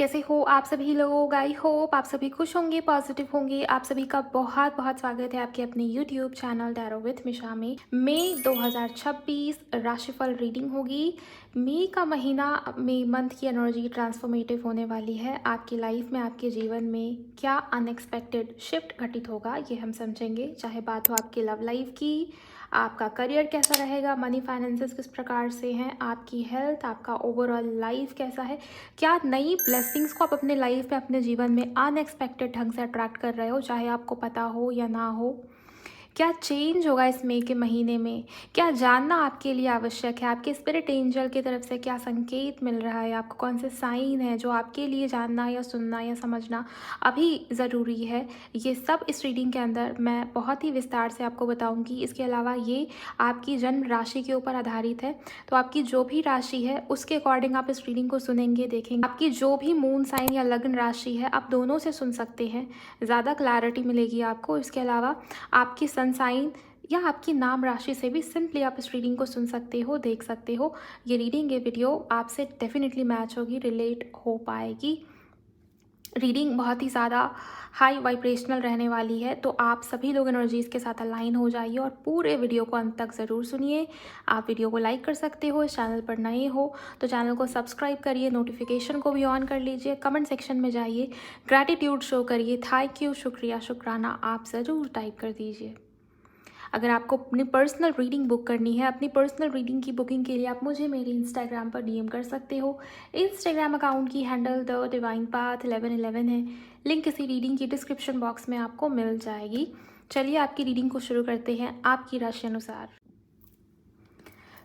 कैसे हो आप सभी लोग। आई होप आप सभी खुश होंगे, पॉजिटिव होंगे। आप सभी का बहुत बहुत स्वागत है आपके अपने यूट्यूब चैनल टैरो विथ मिशा में। मई 2026 राशिफल रीडिंग होगी। मई का महीना, मई मंथ की एनर्जी ट्रांसफॉर्मेटिव होने वाली है। आपकी लाइफ में, आपके जीवन में क्या अनएक्सपेक्टेड शिफ्ट घटित होगा ये हम समझेंगे। चाहे बात हो आपकी लव लाइफ की, आपका करियर कैसा रहेगा, मनी फाइनेंसेस किस प्रकार से हैं, आपकी हेल्थ, आपका ओवरऑल लाइफ कैसा है, क्या नई ब्लेसिंग्स को आप अपने लाइफ में, अपने जीवन में अनएक्सपेक्टेड ढंग से अट्रैक्ट कर रहे हो, चाहे आपको पता हो या ना हो। क्या चेंज होगा इस मई के महीने में, क्या जानना आपके लिए आवश्यक है। आपके स्पिरिट एंजल की तरफ से क्या संकेत मिल रहा है आपको, कौन से साइन है जो आपके लिए जानना या सुनना या समझना अभी ज़रूरी है। ये सब इस रीडिंग के अंदर मैं बहुत ही विस्तार से आपको बताऊंगी। इसके अलावा ये आपकी जन्म राशि के ऊपर आधारित है, तो आपकी जो भी राशि है उसके अकॉर्डिंग आप इस रीडिंग को सुनेंगे, देखेंगे। आपकी जो भी मून साइन या लग्न राशि है आप दोनों से सुन सकते हैं, ज़्यादा क्लैरिटी मिलेगी आपको। इसके अलावा आपकी सन साइन या आपकी नाम राशि से भी सिंपली आप इस रीडिंग को सुन सकते हो, देख सकते हो। ये रीडिंग, ये वीडियो आपसे डेफिनेटली मैच होगी, रिलेट हो पाएगी। रीडिंग बहुत ही ज़्यादा हाई वाइब्रेशनल रहने वाली है, तो आप सभी लोग एनर्जीज़ के साथ अलाइन हो जाइए और पूरे वीडियो को अंत तक ज़रूर सुनिए। आप वीडियो को लाइक कर सकते हो, इस चैनल पर नए हो तो चैनल को सब्सक्राइब करिए, नोटिफिकेशन को भी ऑन कर लीजिए, कमेंट सेक्शन में जाइए, ग्रैटिट्यूड शो करिए, थैंक यू, शुक्रिया, शुक्राना आप ज़रूर टाइप कर दीजिए। अगर आपको अपनी पर्सनल रीडिंग बुक करनी है, अपनी पर्सनल रीडिंग की बुकिंग के लिए आप मुझे मेरे इंस्टाग्राम पर डीएम कर सकते हो। इंस्टाग्राम अकाउंट की हैंडल द डिवाइन पाथ 1111 है। लिंक इसी रीडिंग की डिस्क्रिप्शन बॉक्स में आपको मिल जाएगी। चलिए आपकी रीडिंग को शुरू करते हैं आपकी राशि अनुसार।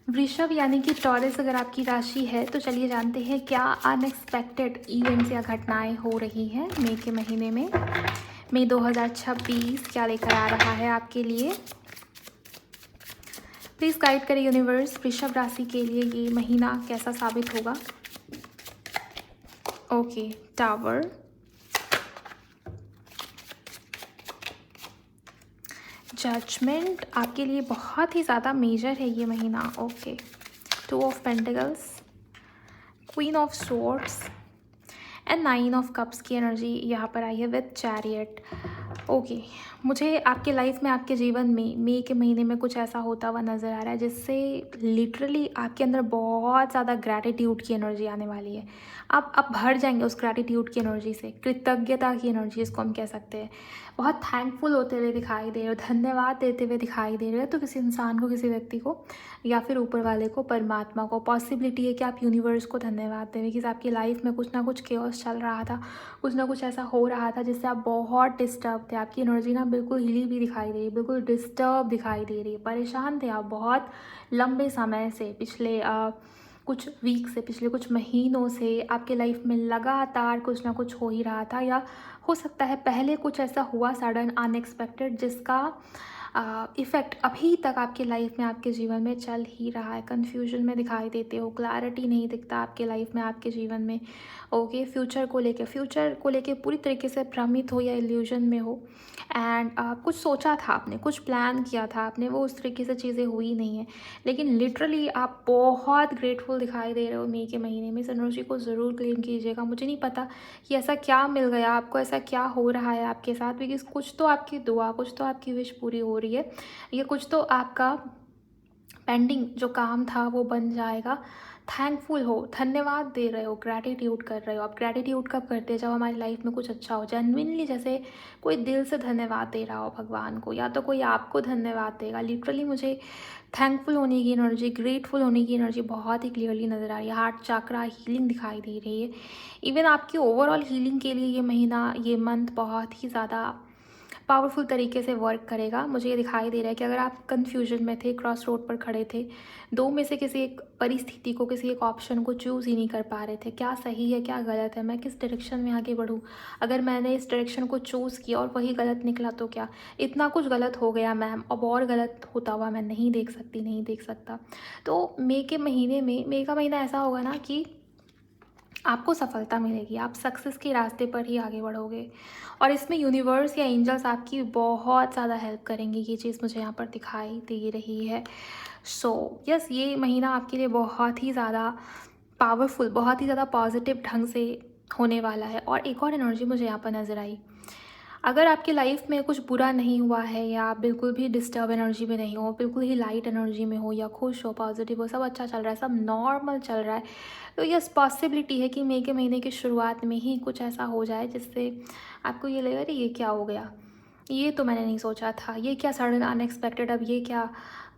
वृषभ यानी कि टॉरस अगर आपकी राशि है तो चलिए जानते हैं क्या अनएक्सपेक्टेड इवेंट्स या घटनाएं हो रही हैं मई के महीने में। मई 2026 क्या लेकर आ रहा है आपके लिए। प्लीज़ गाइड करें यूनिवर्स, वृषभ राशि के लिए ये महीना कैसा साबित होगा। ओके, टावर, जजमेंट आपके लिए बहुत ही ज़्यादा मेजर है ये महीना। Okay, 2 of pentacles, queen of swords and 9 of cups की एनर्जी यहाँ पर आई है विद चैरियट। ओके, मुझे आपके लाइफ में, आपके जीवन में मई के महीने में कुछ ऐसा होता हुआ नज़र आ रहा है जिससे लिटरली आपके अंदर बहुत ज़्यादा ग्रैटिट्यूड की एनर्जी आने वाली है। आप भर जाएंगे उस ग्रैटिट्यूड की एनर्जी से, कृतज्ञता की एनर्जी इसको हम कह सकते हैं। बहुत थैंकफुल होते हुए दिखाई दे रहे हो, धन्यवाद देते हुए दिखाई दे रहे हो, तो किसी इंसान को, किसी व्यक्ति को या फिर ऊपर वाले को, परमात्मा को। पॉसिबिलिटी है कि आप यूनिवर्स को धन्यवाद दें बिकॉज आपकी लाइफ में कुछ ना कुछ केओस चल रहा था, कुछ ना कुछ ऐसा हो रहा था जिससे आप बहुत डिस्टर्ब थे। आपकी एनर्जी ना बिल्कुल हिली भी दिखाई दे रही है, बिल्कुल डिस्टर्ब दिखाई दे रही है, परेशान थे आप बहुत लंबे समय से। पिछले कुछ वीक से, पिछले कुछ महीनों से आपके लाइफ में लगातार कुछ ना कुछ हो ही रहा था, या हो सकता है पहले कुछ ऐसा हुआ सडन अनएक्सपेक्टेड जिसका इफ़ेक्ट अभी तक आपकी लाइफ में, आपके जीवन में चल ही रहा है। कन्फ्यूजन में दिखाई देते हो, क्लैरिटी नहीं दिखता आपके लाइफ में, आपके जीवन में। ओके, फ्यूचर को लेके पूरी तरीके से भ्रमित हो या इल्यूजन में हो। एंड कुछ सोचा था आपने, कुछ प्लान किया था आपने, वो उस तरीके से चीज़ें हुई नहीं है। लेकिन लिटरली आप बहुत ग्रेटफुल दिखाई दे रहे हो मई के महीने में। इस एनर्जी को ज़रूर क्लेम कीजिएगा। मुझे नहीं पता कि ऐसा क्या मिल गया आपको, ऐसा क्या हो रहा है आपके साथ, बिकॉज कुछ तो आपकी दुआ, कुछ तो आपकी विश पूरी हो रही है, या कुछ तो आपका पेंडिंग जो काम था वो बन जाएगा। थैंकफुल हो, धन्यवाद दे रहे हो, ग्रैटिट्यूड कर रहे हो। आप ग्रैटिट्यूड कब करते हैं, जब हमारी लाइफ में कुछ अच्छा हो, जेन्युइनली, जैसे कोई दिल से धन्यवाद दे रहा हो भगवान को, या तो कोई आपको धन्यवाद देगा। लिटरली मुझे थैंकफुल होने की एनर्जी, ग्रेटफुल होने की एनर्जी बहुत ही क्लियरली नज़र आ रही है। हार्ट चाक्रा हीलिंग दिखाई दे रही है। इवन आपकी ओवरऑल हीलिंग के लिए ये महीना, ये मंथ बहुत ही ज़्यादा पावरफुल तरीके से वर्क करेगा। मुझे ये दिखाई दे रहा है कि अगर आप कन्फ्यूजन में थे, क्रॉस रोड पर खड़े थे, दो में से किसी एक परिस्थिति को, किसी एक ऑप्शन को चूज़ ही नहीं कर पा रहे थे, क्या सही है क्या गलत है, मैं किस डायरेक्शन में आगे बढ़ूँ, अगर मैंने इस डायरेक्शन को चूज़ किया और वही गलत निकला तो क्या, इतना कुछ गलत हो गया मैम, अब और गलत होता हुआ मैं नहीं देख सकती, नहीं देख सकता। तो मई के महीने में, मई का महीना ऐसा होगा ना कि आपको सफलता मिलेगी, आप सक्सेस के रास्ते पर ही आगे बढ़ोगे, और इसमें यूनिवर्स या एंजल्स आपकी बहुत ज़्यादा हेल्प करेंगे। ये चीज़ मुझे यहाँ पर दिखाई दे रही है। सो यस, ये महीना आपके लिए बहुत ही ज़्यादा पावरफुल, बहुत ही ज़्यादा पॉजिटिव ढंग से होने वाला है। और एक और एनर्जी मुझे यहाँ पर नज़र आई, अगर आपकी लाइफ में कुछ बुरा नहीं हुआ है या आप बिल्कुल भी डिस्टर्ब एनर्जी में नहीं हो, बिल्कुल ही लाइट एनर्जी में हो या खुश हो, पॉजिटिव हो, सब अच्छा चल रहा है, सब नॉर्मल चल रहा है, तो यस पॉसिबिलिटी है कि मई के महीने की शुरुआत में ही कुछ ऐसा हो जाए जिससे आपको ये लगेगा अरे ये क्या हो गया, ये तो मैंने नहीं सोचा था, ये क्या सडन अनएक्सपेक्टेड, अब ये क्या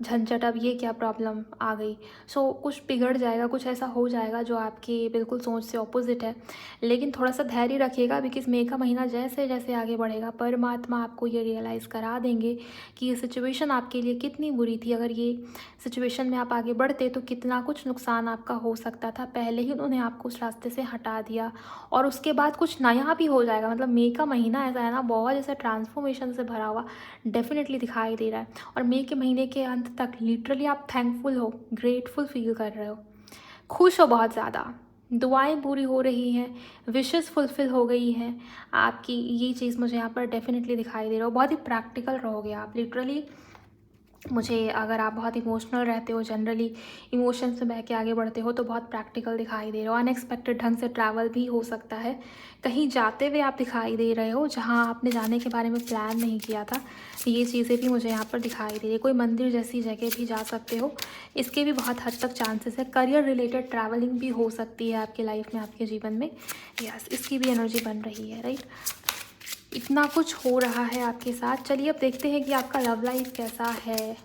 झंझट, अब ये क्या प्रॉब्लम आ गई। कुछ बिगड़ जाएगा, कुछ ऐसा हो जाएगा जो आपकी बिल्कुल सोच से ऑपोजिट है। लेकिन थोड़ा सा धैर्य रखिएगा, बिकॉज मई का महीना जैसे जैसे आगे बढ़ेगा परमात्मा आपको ये रियलाइज़ करा देंगे कि ये सिचुएशन आपके लिए कितनी बुरी थी। अगर ये सिचुएशन में आप आगे बढ़ते तो कितना कुछ नुकसान आपका हो सकता था, पहले ही उन्होंने आपको उस रास्ते से हटा दिया और उसके बाद कुछ नया भी हो जाएगा। मतलब मई का महीना ऐसा है ना, बहुत जैसे ट्रांसफॉर्मेशन से भरा हुआ डेफिनेटली दिखाई दे रहा है। और मई के महीने के अंत तक लिटरली आप थैंकफुल हो, ग्रेटफुल फील कर रहे हो, खुश हो बहुत ज़्यादा, दुआएं पूरी हो रही हैं, विशेस फुलफिल हो गई हैं आपकी। ये चीज़ मुझे यहाँ पर डेफिनेटली दिखाई दे रहा हो। बहुत ही प्रैक्टिकल रहोगे आप लिटरली। मुझे अगर आप बहुत इमोशनल रहते हो, जनरली इमोशंस में बह के आगे बढ़ते हो, तो बहुत प्रैक्टिकल दिखाई दे रहे हो। अनएक्सपेक्टेड ढंग से ट्रैवल भी हो सकता है, कहीं जाते हुए आप दिखाई दे रहे हो जहां आपने जाने के बारे में प्लान नहीं किया था। ये चीज़ें भी मुझे यहाँ पर दिखाई दे रही है। कोई मंदिर जैसी जगह भी जा सकते हो, इसके भी बहुत हद तक चांसेस है। करियर रिलेटेड ट्रैवलिंग भी हो सकती है आपकी लाइफ में, आपके जीवन में, यस इसकी भी एनर्जी बन रही है, राइट। इतना कुछ हो रहा है आपके साथ। चलिए अब देखते हैं कि आपका लव लाइफ कैसा है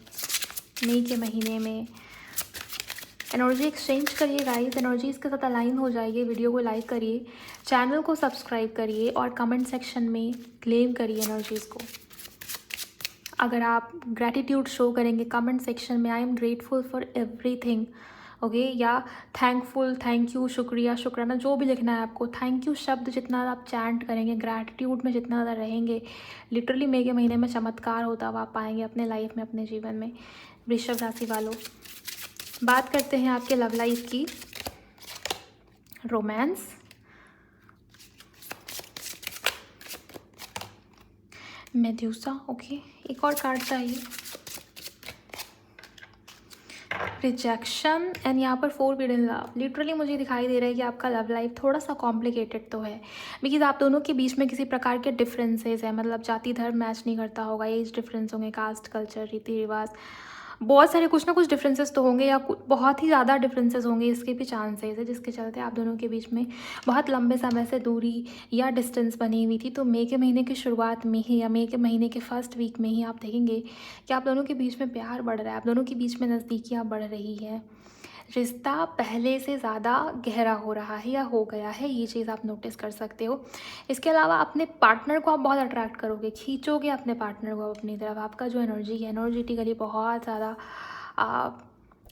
मई के महीने में। एनर्जी एक्सचेंज करिए गाइस, एनर्जी इसके साथ अलाइन हो जाइए। वीडियो को लाइक करिए, चैनल को सब्सक्राइब करिए और कमेंट सेक्शन में क्लेम करिए एनर्जीज़ को। अगर आप ग्रैटिट्यूड शो करेंगे कमेंट सेक्शन में, I am grateful for everything, okay, या थैंकफुल, थैंक यू, शुक्रिया, शुक्राना, जो भी लिखना है आपको। थैंक यू शब्द जितना आप चैंट करेंगे, ग्रैटिट्यूड में जितना ज़्यादा रहेंगे, लिटरली मई के महीने में चमत्कार होता हुआ आप पाएंगे अपने लाइफ में, अपने जीवन में। वृषभ राशि वालों, बात करते हैं आपके लव लाइफ की। रोमांस, मेड्यूसा, ओके, एक और कार्ड चाहिए। रिजेक्शन एंड यहाँ पर फोरबिडन लव। लिटरली मुझे दिखाई दे रहा है कि आपका लव लाइफ थोड़ा सा कॉम्प्लिकेटेड तो है, बिकॉज आप दोनों के बीच में किसी प्रकार के डिफरेंसेस हैं। मतलब जाति धर्म मैच नहीं करता होगा, एज डिफरेंस होंगे, कास्ट कल्चर रीति रिवाज, बहुत सारे कुछ ना कुछ डिफरेंसेस तो होंगे, या बहुत ही ज़्यादा डिफरेंसेस होंगे, इसके भी चांसेस है, जिसके चलते आप दोनों के बीच में बहुत लंबे समय से दूरी या डिस्टेंस बनी हुई थी। तो मई के महीने की शुरुआत में ही या मई के महीने के फर्स्ट वीक में ही आप देखेंगे कि आप दोनों के बीच में प्यार बढ़ रहा है, आप दोनों के बीच में नज़दीकियाँ बढ़ रही है, रिश्ता पहले से ज़्यादा गहरा हो रहा है या हो गया है, ये चीज़ आप नोटिस कर सकते हो। इसके अलावा अपने पार्टनर को आप बहुत अट्रैक्ट करोगे, खींचोगे अपने पार्टनर को अपनी तरफ। आपका जो एनर्जी है, एनर्जेटिकली बहुत ज़्यादा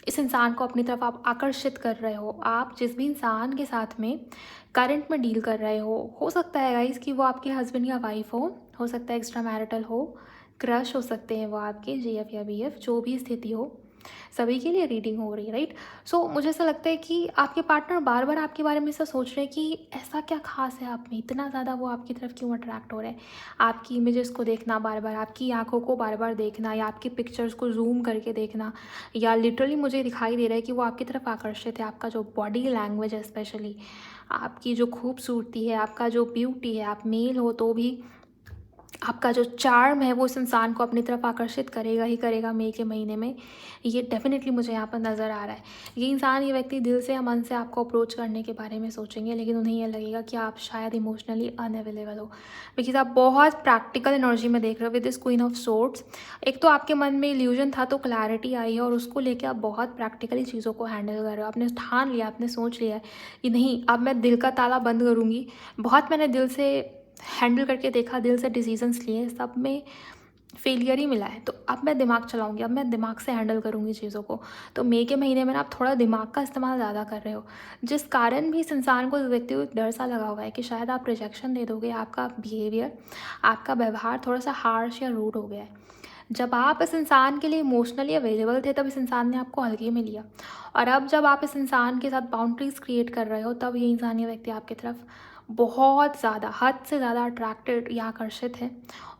इस इंसान को अपनी तरफ आप आकर्षित कर रहे हो। आप जिस भी इंसान के साथ में करंट में डील कर रहे हो सकता है गाइस कि वो आपके हस्बैंड या वाइफ हो सकता है एक्स्ट्रा मैरिटल हो, क्रश हो सकते हैं वो आपके, जीएफ या बीएफ, जो भी स्थिति हो, सभी के लिए रीडिंग हो रही है, राइट। मुझे ऐसा लगता है कि आपके पार्टनर बार बार आपके बारे में ऐसा सोच रहे हैं कि ऐसा क्या खास है आप में, इतना ज़्यादा वो आपकी तरफ क्यों अट्रैक्ट हो रहे हैं। आपकी इमेजेस को देखना बार बार, आपकी आंखों को बार बार देखना, या आपकी पिक्चर्स को जूम करके देखना, या लिटरली मुझे दिखाई दे रहा है कि वो आपकी तरफ आकर्षित है। आपका जो बॉडी लैंग्वेज है, स्पेशली आपकी जो खूबसूरती है, आपका जो ब्यूटी है, आप मेल हो तो भी आपका जो चार्म है वो इस इंसान को अपनी तरफ आकर्षित करेगा ही करेगा मई के महीने में। ये डेफिनेटली मुझे यहाँ पर नज़र आ रहा है। ये इंसान, ये व्यक्ति दिल से या मन से आपको अप्रोच करने के बारे में सोचेंगे, लेकिन उन्हें यह लगेगा कि आप शायद इमोशनली अनअवेलेबल हो, बिकॉज आप बहुत प्रैक्टिकल एनर्जी में देख रहे हो with this queen of swords. एक तो आपके मन में इल्यूजन था, तो क्लैरिटी आई है, और उसको लेकर आप बहुत प्रैक्टिकली चीज़ों को हैंडल कर रहे हो। आपने ठान लिया, आपने सोच लिया है कि नहीं, अब मैं दिल का ताला बंद करूँगी। बहुत मैंने दिल से हैंडल करके देखा, दिल से डिसीजंस लिए, सब में फेलियर ही मिला है, तो अब मैं दिमाग चलाऊंगी, अब मैं दिमाग से हैंडल करूंगी चीज़ों को। तो मई के महीने में ना आप थोड़ा दिमाग का इस्तेमाल ज़्यादा कर रहे हो, जिस कारण भी इस इंसान को, इस व्यक्ति को एक डर सा लगा हुआ है कि शायद आप रिजेक्शन दे दोगे। आपका बिहेवियर, आपका व्यवहार थोड़ा सा हार्श या रूड हो गया है। जब आप इस इंसान के लिए इमोशनली अवेलेबल थे, तब इस इंसान ने आपको हल्के में लिया, और अब जब आप इस इंसान के साथ बाउंड्रीज क्रिएट कर रहे हो, तब ये इंसान, ये व्यक्ति आपकी तरफ बहुत ज़्यादा, हद से ज़्यादा अट्रैक्टेड या आकर्षित है।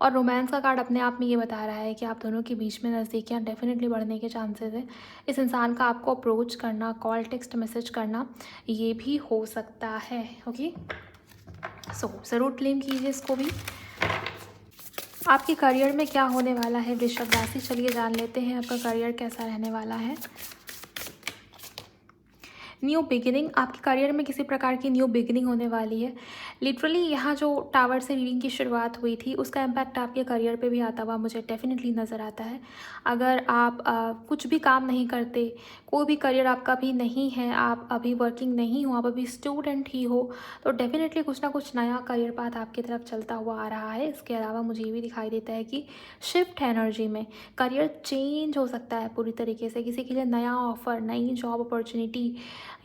और रोमांस का कार्ड अपने आप में ये बता रहा है कि आप दोनों के बीच में नज़दीकियाँ डेफिनेटली बढ़ने के चांसेस है। इस इंसान का आपको अप्रोच करना, कॉल, टेक्स्ट मैसेज करना, ये भी हो सकता है, ओके। सो ज़रूर क्लेम कीजिए इसको भी। आपके करियर में क्या होने वाला है वृषभ राशि, चलिए जान लेते हैं आपका करियर कैसा रहने वाला है। न्यू बिगिनिंग, आपके करियर में किसी प्रकार की न्यू बिगिनिंग होने वाली है। लिटरली यहाँ जो टावर से रीडिंग की शुरुआत हुई थी उसका इम्पैक्ट आपके करियर पे भी आता हुआ मुझे डेफिनेटली नज़र आता है। अगर आप कुछ भी काम नहीं करते, कोई भी करियर आपका भी नहीं है, आप अभी वर्किंग नहीं हो, आप अभी स्टूडेंट ही हो, तो डेफिनेटली कुछ ना कुछ नया करियर पाथ आपकी तरफ चलता हुआ आ रहा है। इसके अलावा मुझे ये भी दिखाई देता है कि शिफ्ट है एनर्जी में, करियर चेंज हो सकता है पूरी तरीके से। किसी के लिए नया ऑफ़र, नई जॉब अपॉर्चुनिटी,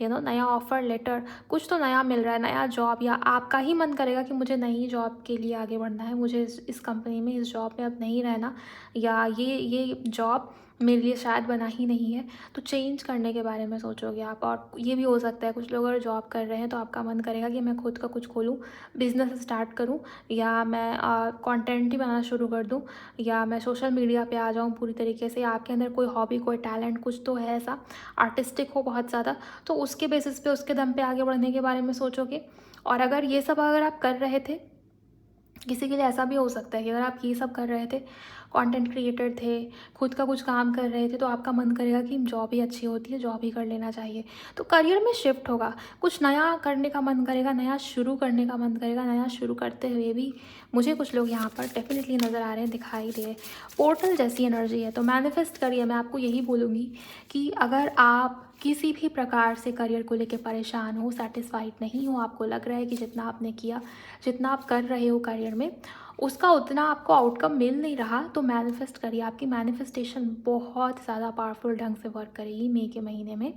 नया ऑफ़र लेटर, कुछ तो नया मिल रहा है, नया जॉब, या आपका ही मन करेगा कि मुझे नई जॉब के लिए आगे बढ़ना है, मुझे इस कंपनी में, इस जॉब में अब नहीं रहना, या ये जॉब मेरे लिए शायद बना ही नहीं है, तो चेंज करने के बारे में सोचोगे आप। और ये भी हो सकता है कुछ लोग अगर जॉब कर रहे हैं तो आपका मन करेगा कि मैं खुद का कुछ खोलूँ, बिज़नेस स्टार्ट करूँ, या मैं कंटेंट ही बनाना शुरू कर दूँ, या मैं सोशल मीडिया पे आ जाऊँ पूरी तरीके से। आपके अंदर कोई हॉबी, कोई टैलेंट कुछ तो है ऐसा, आर्टिस्टिक हो बहुत ज़्यादा, तो उसके बेसिस पे, उसके दम पे आगे बढ़ने के बारे में सोचोगे। और अगर ये सब अगर आप कर रहे थे, किसी के लिए ऐसा भी हो सकता है कि अगर आप ये सब कर रहे थे, कंटेंट क्रिएटर थे, खुद का कुछ काम कर रहे थे, तो आपका मन करेगा कि जॉब ही अच्छी होती है, जॉब ही कर लेना चाहिए। तो करियर में शिफ्ट होगा, कुछ नया करने का मन करेगा, नया शुरू करने का मन करेगा। नया शुरू करते हुए भी मुझे कुछ लोग यहाँ पर डेफिनेटली नज़र आ रहे हैं, दिखाई दे रहे। पोर्टल जैसी एनर्जी है, तो मैनिफेस्ट करिए। मैं आपको यही बोलूँगी कि अगर आप किसी भी प्रकार से करियर को लेकर परेशान हो, सेटिस्फाइड नहीं हो, आपको लग रहा है कि जितना आपने किया, जितना आप कर रहे हो करियर में, उसका उतना आपको आउटकम मिल नहीं रहा, तो मैनिफेस्ट करिए। आपकी मैनिफेस्टेशन बहुत ज़्यादा पावरफुल ढंग से वर्क करेगी मई के महीने में।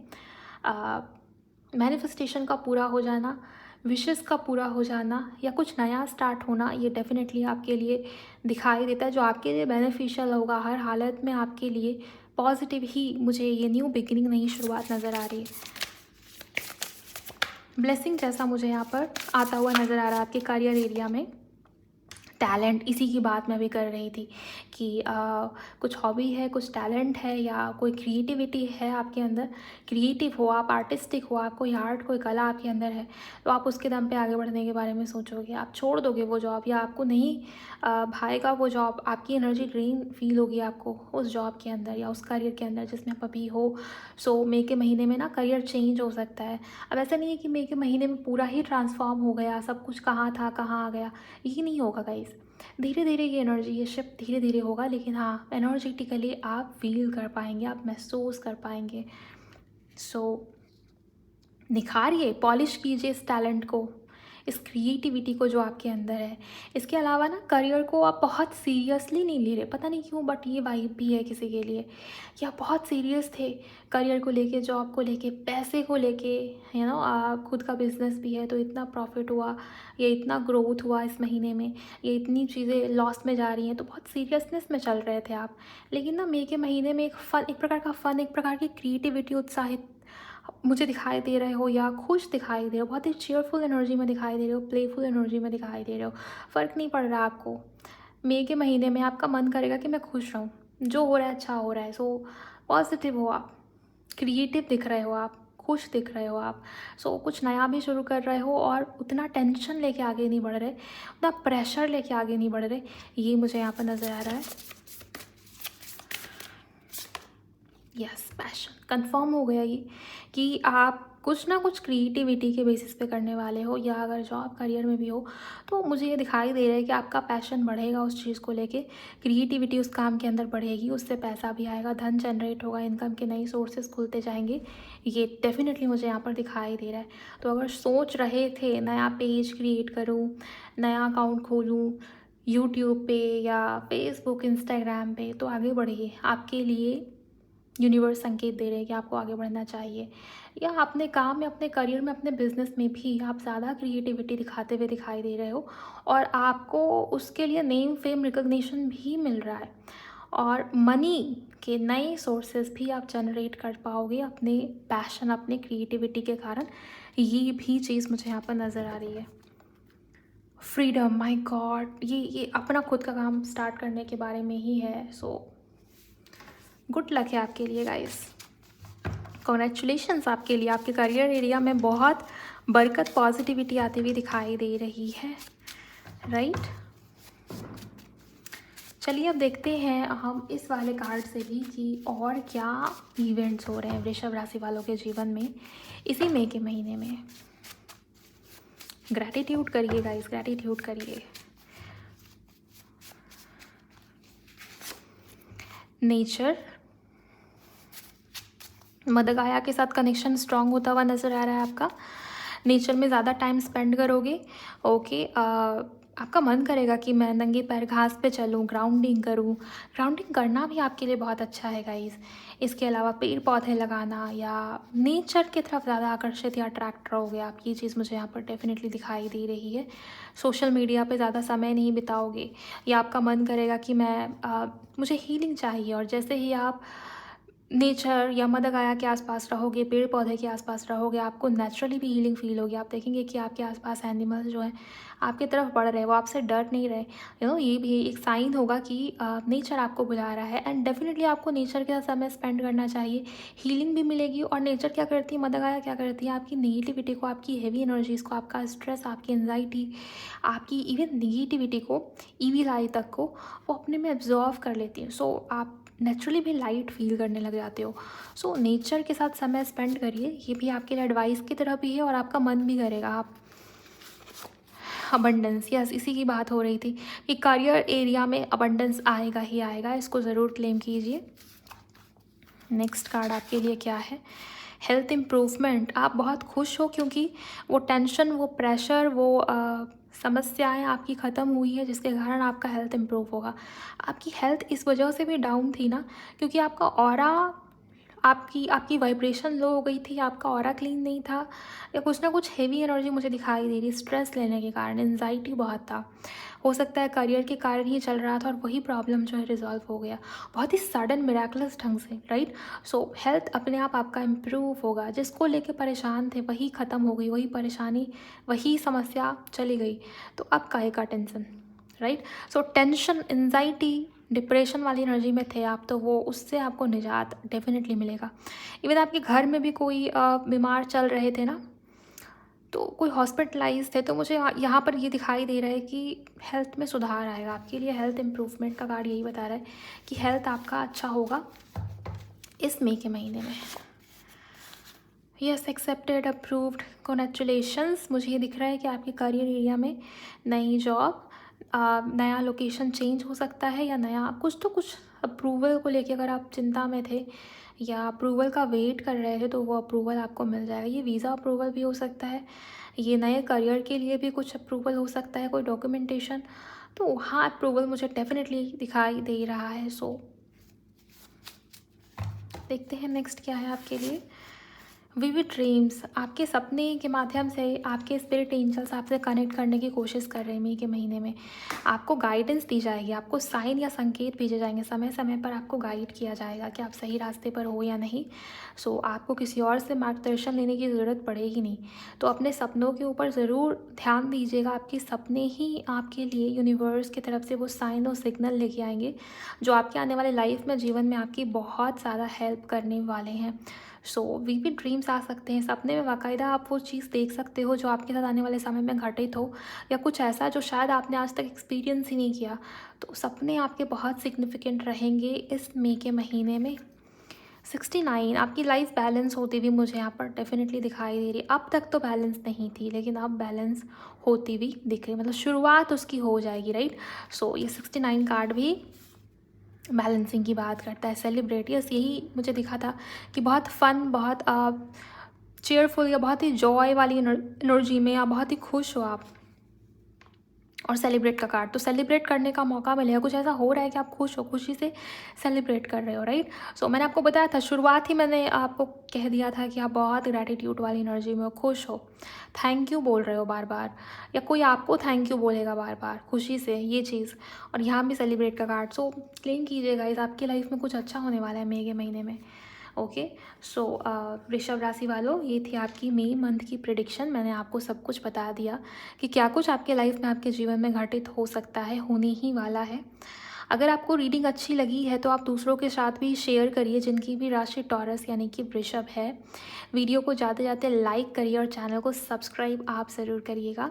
मैनिफेस्टेशन का पूरा हो जाना, विशेस का पूरा हो जाना, या कुछ नया स्टार्ट होना, ये डेफिनेटली आपके लिए दिखाई देता है, जो आपके लिए बेनिफिशियल होगा। हर हालत में आपके लिए पॉजिटिव ही मुझे ये न्यू बिगिनिंग, नई शुरुआत नज़र आ रही है। ब्लेसिंग जैसा मुझे यहाँ पर आता हुआ नज़र आ रहा है आपके करियर एरिया में। टैलेंट, इसी की बात मैं भी कर रही थी कि कुछ हॉबी है, कुछ टैलेंट है, या कोई क्रिएटिविटी है आपके अंदर, क्रिएटिव हो आप, आर्टिस्टिक हो आप, कोई आर्ट, कोई कला आपके अंदर है, तो आप उसके दम पे आगे बढ़ने के बारे में सोचोगे। आप छोड़ दोगे वो जॉब, या आपको नहीं भाएगा वो जॉब, आपकी एनर्जी ड्रेन फील होगी आपको उस जॉब के अंदर या उस करियर के अंदर जिसमें आप अभी हो। सो मई के महीने में ना करियर चेंज हो सकता है। अब ऐसा नहीं है कि मई के महीने में पूरा ही ट्रांसफॉर्म हो गया, सब कुछ कहाँ था कहाँ आ गया, ये नहीं होगा गाइस। धीरे धीरे ये एनर्जी, ये शिफ्ट धीरे धीरे होगा, लेकिन हाँ, एनर्जेटिकली आप फील कर पाएंगे, आप महसूस कर पाएंगे। सो निखारिए, पॉलिश कीजिए इस टैलेंट को, इस क्रिएटिविटी को जो आपके अंदर है। इसके अलावा ना करियर को आप बहुत सीरियसली नहीं ले रहे, पता नहीं क्यों, बट ये वाइब भी है किसी के लिए कि आप बहुत सीरियस थे करियर को लेके, जॉब को लेके, पैसे को लेके, खुद का बिजनेस भी है तो इतना प्रॉफिट हुआ, या इतना ग्रोथ हुआ इस महीने में, या इतनी चीज़ें लॉस में जा रही हैं, तो बहुत सीरियसनेस में चल रहे थे आप। लेकिन ना मई के महीने में एक फ़न, एक प्रकार का फ़न, एक प्रकार की क्रिएटिविटी, उत्साहित मुझे दिखाई दे रहे हो, या खुश दिखाई दे रहे हो, बहुत ही चेयरफुल एनर्जी में दिखाई दे रहे हो, प्लेफुल एनर्जी में दिखाई दे रहे हो। फ़र्क नहीं पड़ रहा आपको। मई के महीने में आपका मन करेगा कि मैं खुश रहूँ, जो हो रहा है अच्छा हो रहा है। सो पॉजिटिव हो आप, क्रिएटिव दिख रहे हो आप, खुश दिख रहे हो आप। सो कुछ नया भी शुरू कर रहे हो, और उतना टेंशन लेके आगे नहीं बढ़ रहे, उतना प्रेशर लेके आगे नहीं बढ़ रहे, ये मुझे यहाँ पर नज़र आ रहा है। यस, पैशन कंफर्म हो गया ये कि आप कुछ ना कुछ क्रिएटिविटी के बेसिस पे करने वाले हो, या अगर जॉब करियर में भी हो, तो मुझे ये दिखाई दे रहा है कि आपका पैशन बढ़ेगा उस चीज़ को लेके, क्रिएटिविटी उस काम के अंदर बढ़ेगी, उससे पैसा भी आएगा, धन जनरेट होगा, इनकम के नए सोर्सेज खुलते जाएंगे, ये डेफिनेटली मुझे यहाँ पर दिखाई दे रहा है। तो अगर सोच रहे थे नया पेज क्रिएट करूँ, नया अकाउंट खोलूँ यूट्यूब पे या फेसबुक, इंस्टाग्राम पे, तो आगे बढ़िए। आपके लिए यूनिवर्स संकेत दे रहे हैं कि आपको आगे बढ़ना चाहिए, या अपने काम में, अपने करियर में, अपने बिजनेस में भी आप ज़्यादा क्रिएटिविटी दिखाते हुए दिखाई दे रहे हो, और आपको उसके लिए नेम, फेम, रिकग्निशन भी मिल रहा है, और मनी के नए सोर्सेज भी आप जनरेट कर पाओगे अपने पैशन, अपने क्रिएटिविटी के कारण। ये भी चीज़ मुझे यहाँ पर नज़र आ रही है। फ्रीडम, माय गॉड, ये अपना खुद का काम स्टार्ट करने के बारे में ही है। सो गुड लक है आपके लिए गाइस, कॉन्ग्रेचुलेशंस आपके लिए। आपके करियर एरिया में बहुत बरकत, पॉजिटिविटी आती हुई दिखाई दे रही है, राइट। चलिए अब देखते हैं हम इस वाले कार्ड से भी कि और क्या इवेंट्स हो रहे हैं वृषभ राशि वालों के जीवन में इसी मई के महीने में। ग्रैटिट्यूड करिए गाइस, ग्रैटिट्यूड करिए। नेचर, मदर गाया के साथ कनेक्शन स्ट्रांग होता हुआ नज़र आ रहा है आपका। नेचर में ज़्यादा टाइम स्पेंड करोगे, ओके। आपका मन करेगा कि मैं नंगे पैर घास पे चलूँ, ग्राउंडिंग करूँ। ग्राउंडिंग करना भी आपके लिए बहुत अच्छा है गाइस। इसके अलावा पेड़ पौधे लगाना या नेचर की तरफ ज़्यादा आकर्षित या अट्रैक्ट रहोगे आप, ये चीज़ मुझे यहाँ पर डेफिनेटली दिखाई दे रही है। सोशल मीडिया पे ज़्यादा समय नहीं बिताओगे, या आपका मन करेगा कि मुझे हीलिंग चाहिए, और जैसे ही आप नेचर या मदर गाया के आसपास रहोगे, पेड़ पौधे के आसपास रहोगे, आपको नेचुरली भी हीलिंग फील होगी। आप देखेंगे कि आपके आसपास एनिमल्स जो हैं आपकी तरफ बढ़ रहे हैं, वो आपसे डर नहीं रहे। ये भी एक साइन होगा कि नेचर आपको बुला रहा है। एंड डेफिनेटली आपको नेचर के साथ समय स्पेंड करना चाहिए, हीलिंग भी मिलेगी। और नेचर क्या करती है, मदर गाया क्या करती है, आपकी नेगेटिविटी को, आपकी हैवी एनर्जीज़ को, आपका स्ट्रेस, आपकी एंजाइटी, आपकी इवन नेगेटिविटी को, ईविल आई तक को वो अपने में एब्जॉर्व कर लेती है। सो आप नेचुरली भी लाइट फील करने लग जाते हो। सो नेचर के साथ समय स्पेंड करिए, ये भी आपके लिए एडवाइस की तरह भी है, और आपका मन भी करेगा। आप अबंडेंस, यस, इसी की बात हो रही थी कि करियर एरिया में अबंडेंस आएगा ही आएगा, इसको ज़रूर क्लेम कीजिए। नेक्स्ट कार्ड आपके लिए क्या है, हेल्थ इम्प्रूवमेंट। आप बहुत खुश हो क्योंकि वो टेंशन, वो प्रेशर, वो समस्याएं आपकी ख़त्म हुई है, जिसके कारण आपका हेल्थ इम्प्रूव होगा। आपकी हेल्थ इस वजह से भी डाउन थी ना, क्योंकि आपका ऑरा, आपकी वाइब्रेशन लो हो गई थी, आपका ऑरा क्लीन नहीं था, या कुछ ना कुछ हेवी एनर्जी मुझे दिखाई दे रही, स्ट्रेस लेने के कारण, एंजाइटी बहुत था। हो सकता है करियर के कारण ही चल रहा था, और वही प्रॉब्लम जो है रिजॉल्व हो गया बहुत ही सडन मिराकुलस ढंग से, राइट। सो हेल्थ अपने आप आपका इम्प्रूव होगा। जिसको लेके परेशान थे वही ख़त्म हो गई, वही परेशानी, वही समस्या चली गई। तो अब काहे का tension, right. So tension, anxiety, depression वाली एनर्जी में थे आप, तो वो उससे आपको निजात डेफिनेटली मिलेगा। इवन आपके घर में भी कोई बीमार चल रहे थे ना, तो कोई हॉस्पिटलाइज थे, तो मुझे यहाँ पर ये दिखाई दे रहा है कि हेल्थ में सुधार आएगा आपके लिए। हेल्थ इम्प्रूवमेंट का कार्ड यही बता रहा है कि हेल्थ आपका अच्छा होगा इस मई के महीने में। Yes, accepted, approved, congratulations. मुझे ये दिख रहा है कि आपके करियर एरिया में नई जॉब, नया लोकेशन चेंज हो सकता है, या नया कुछ अप्रूवल को लेके अगर आप चिंता में थे या अप्रूवल का वेट कर रहे थे, तो वो अप्रूवल आपको मिल जाएगा। ये वीज़ा अप्रूवल भी हो सकता है, ये नए करियर के लिए भी कुछ अप्रूवल हो सकता है, कोई डॉक्यूमेंटेशन। तो वहाँ अप्रूवल मुझे डेफिनेटली दिखाई दे रहा है। सो देखते हैं नेक्स्ट क्या है आपके लिए। विविड ड्रीम्स, आपके सपने के माध्यम से आपके स्पिरिट एंजल्स आपसे कनेक्ट करने की कोशिश कर रहे हैं मई के महीने में। आपको गाइडेंस दी जाएगी, आपको साइन या संकेत भेजे जाएंगे, समय समय पर आपको गाइड किया जाएगा कि आप सही रास्ते पर हो या नहीं। सो आपको किसी और से मार्गदर्शन लेने की ज़रूरत पड़ेगी नहीं। तो अपने सपनों के ऊपर ज़रूर ध्यान दीजिएगा। आपके सपने ही आपके लिए यूनिवर्स की तरफ से वो साइन और सिग्नल लेके आएंगे, जो आपके आने वाले लाइफ में, जीवन में आपकी बहुत ज़्यादा हेल्प करने वाले हैं। सो विविड ड्रीम्स आ सकते हैं, सपने में बाकायदा आप वो चीज़ देख सकते हो जो आपके साथ आने वाले समय में घटित हो, या कुछ ऐसा जो शायद आपने आज तक एक्सपीरियंस ही नहीं किया। तो सपने आपके बहुत सिग्निफिकेंट रहेंगे इस मई के महीने में। 69, आपकी लाइफ बैलेंस होती हुई मुझे यहाँ पर डेफिनेटली दिखाई दे रही। अब तक तो बैलेंस नहीं थी, लेकिन अब बैलेंस होती हुई दिख रही, मतलब शुरुआत उसकी हो जाएगी, राइट। सो ये 69 कार्ड भी बैलेंसिंग की बात करता है। सेलिब्रेट, यस, यही मुझे दिखा था कि बहुत फन, बहुत चेयरफुल, या बहुत ही जॉय वाली एनर्जी में, या बहुत ही खुश हो आप। और सेलिब्रेट का कार्ड, तो सेलिब्रेट करने का मौका मिलेगा। कुछ ऐसा हो रहा है कि आप खुश हो, खुशी से सेलिब्रेट कर रहे हो, राइट। सो मैंने आपको बताया था, शुरुआत ही मैंने आपको कह दिया था कि आप बहुत ग्रैटिट्यूड वाली एनर्जी में हो, खुश हो, थैंक यू बोल रहे हो बार बार, या कोई आपको थैंक यू बोलेगा बार बार खुशी से, ये चीज़। और यहाँ भी सेलिब्रेट का कार्ड। सो क्लेम कीजिएगा, इस आपकी लाइफ में कुछ अच्छा होने वाला है मई के महीने में। ओके। सो वृषभ राशि वालों, ये थी आपकी मई मंथ की प्रिडिक्शन। मैंने आपको सब कुछ बता दिया कि क्या कुछ आपके लाइफ में, आपके जीवन में घटित हो सकता है, होने ही वाला है। अगर आपको रीडिंग अच्छी लगी है तो आप दूसरों के साथ भी शेयर करिए जिनकी भी राशि टॉरस यानी कि वृषभ है। वीडियो को जाते जाते लाइक करिए और चैनल को सब्सक्राइब आप ज़रूर करिएगा।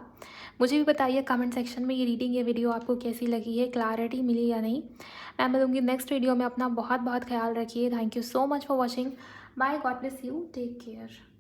मुझे भी बताइए कमेंट सेक्शन में ये रीडिंग ये वीडियो आपको कैसी लगी है, क्लैरिटी मिली या नहीं। मैं मिलूँगी नेक्स्ट वीडियो में। अपना बहुत बहुत ख्याल रखिए। Thank you so much for watching. Bye, God bless you, take care.